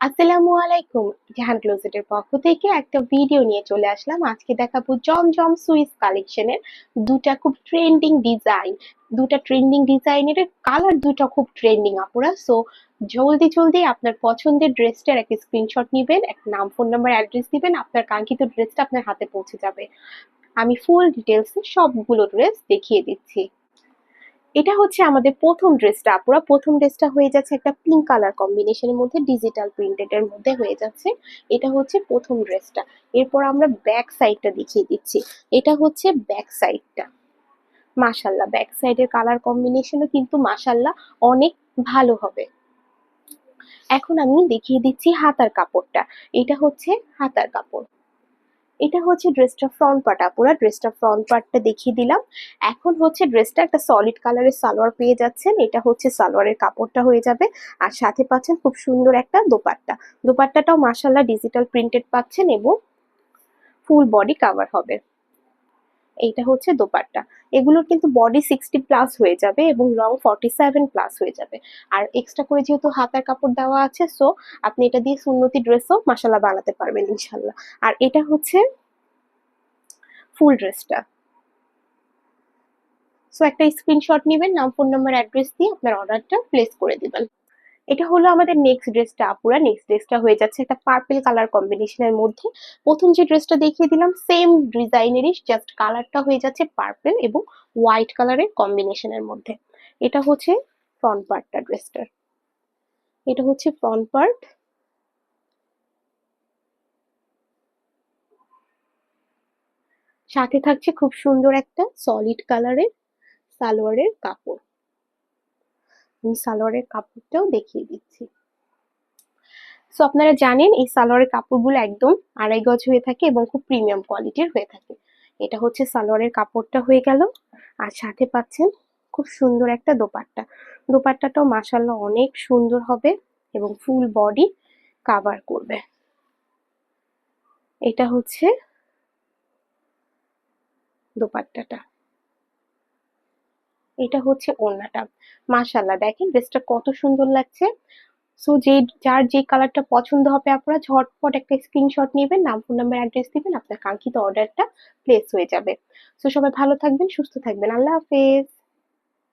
আসসালামু আলাইকুম। জাহান ক্লোজেটের পক্ষ থেকে একটা ভিডিও নিয়ে চলে আসলাম। আজকে দেখাবো জমজম সুইস কালেকশনের দুটা ট্রেন্ডিং ডিজাইনের কালার, দুটো খুব ট্রেন্ডিং আপুরা। সো জলদি জলদি আপনার পছন্দের ড্রেসটার একটা স্ক্রিনশট নিবেন, একটা নাম, ফোন নাম্বার, অ্যাড্রেস দিবেন, আপনার কাঙ্ক্ষিত ড্রেসটা আপনার হাতে পৌঁছে যাবে। আমি ফুল ডিটেলসে সবগুলো ড্রেস দেখিয়ে দিচ্ছি। এটা হচ্ছে আমাদের প্রথম ড্রেসটা আপুরা। প্রথম ড্রেসটা হয়ে যাচ্ছে একটা পিঙ্ক কালার কম্বিনেশনের মধ্যে, ডিজিটাল প্রিন্টেড এর মধ্যে হয়ে যাচ্ছে। এটা হচ্ছে প্রথম ড্রেসটা। এরপর আমরা ব্যাক সাইডটা দেখিয়ে দিচ্ছি। এটা হচ্ছে ব্যাক সাইডটা। মাশাল্লাহ, ব্যাক সাইডের কালার কম্বিনেশনও কিন্তু মাশাল্লাহ অনেক ভালো হবে। এখন আমি দেখিয়ে দিচ্ছি হাতার কাপড়টা। এটা হচ্ছে হাতার কাপড়। এটা হচ্ছে ড্রেসটা ফ্রন্ট পার্ট আপুরা। ড্রেসটা ফ্রন্ট পার্টটা দেখিয়ে দিলাম। এখন হচ্ছে ড্রেসটা একটা সলিড কালারের সালোয়ার পেয়ে যাচ্ছেন। এটা হচ্ছে সালোয়ারের কাপড়টা হয়ে যাবে। আর সাথে পাচ্ছেন খুব সুন্দর একটা দোপাট্টা। দোপাট্টাটাও মাশাআল্লাহ ডিজিটাল প্রিন্টেড পাচ্ছেন এবং ফুল বডি কাভার হবে। এইটা হচ্ছে দোপাট্টা। এগুলোর কিন্তু বডি 60+ হয়ে যাবে এবং লং 47+ হয়ে যাবে। আর এক্সট্রা করে যেহেতু হাতার কাপড় দেওয়া আছে, সো আপনি এটা দিয়ে সুন্নতি ড্রেসও মাশাআল্লাহ বানাতে পারবেন ইনশাল্লাহ। আর এটা হচ্ছে ফুল ড্রেসটা। সো একটা স্ক্রিনশট নিবেন, নাম, ফোন নাম্বার, অ্যাড্রেস দিয়ে আপনার অর্ডারটা প্লেস করে দিবেন। এটা হলো আমাদের নেক্সট ড্রেসটা আপুরা। নেক্সট ড্রেসটা হয়ে যাচ্ছে একটা পার্পল কালার কম্বিনেশনের মধ্যে। প্রথম যে ড্রেসটা দেখিয়ে দিলাম সেম ডিজাইনেরই, জাস্ট কালারটা হয়ে যাচ্ছে পার্পল এবং হোয়াইট কালারের কম্বিনেশনের মধ্যে। এটা হচ্ছে ফ্রন্ট পার্টটা ড্রেসটার। এটা হচ্ছে ফ্রন্ট পার্ট। সাথে থাকছে খুব সুন্দর একটা সলিড কালারের সালোয়ারের কাপড়। আমি সালোয়ারের কাপড়টাও দেখিয়ে দিচ্ছি। সো আপনারা জানেন এই সালোয়ারের কাপড়গুলো একদম 2.5 গজ হয়ে থাকে এবং খুব প্রিমিয়াম কোয়ালিটির হয়ে থাকে। এটা হচ্ছে সালোয়ারের কাপড়টা হয়ে গেল। আর সাথে পাচ্ছেন খুব সুন্দর একটা দোপাট্টা। দোপাট্টাটাও মাশাআল্লাহ অনেক সুন্দর হবে এবং ফুল বডি কাভার করবে। এটা হচ্ছে দোপাট্টাটা। এটা হচ্ছে ওড়নাটা। মাশাআল্লাহ দেখেন ড্রেসটা কত সুন্দর লাগছে। সো যার যে কালারটা পছন্দ হবে আপনারা ঝটপট একটা স্ক্রিনশট নেবেন, নাম, ফোন নাম্বার, অ্যাড্রেস দিবেন, আপনার কাঙ্ক্ষিত অর্ডারটা প্লেস হয়ে যাবে। সো সবাই ভালো থাকবেন, সুস্থ থাকবেন। আল্লাহ হাফেজ।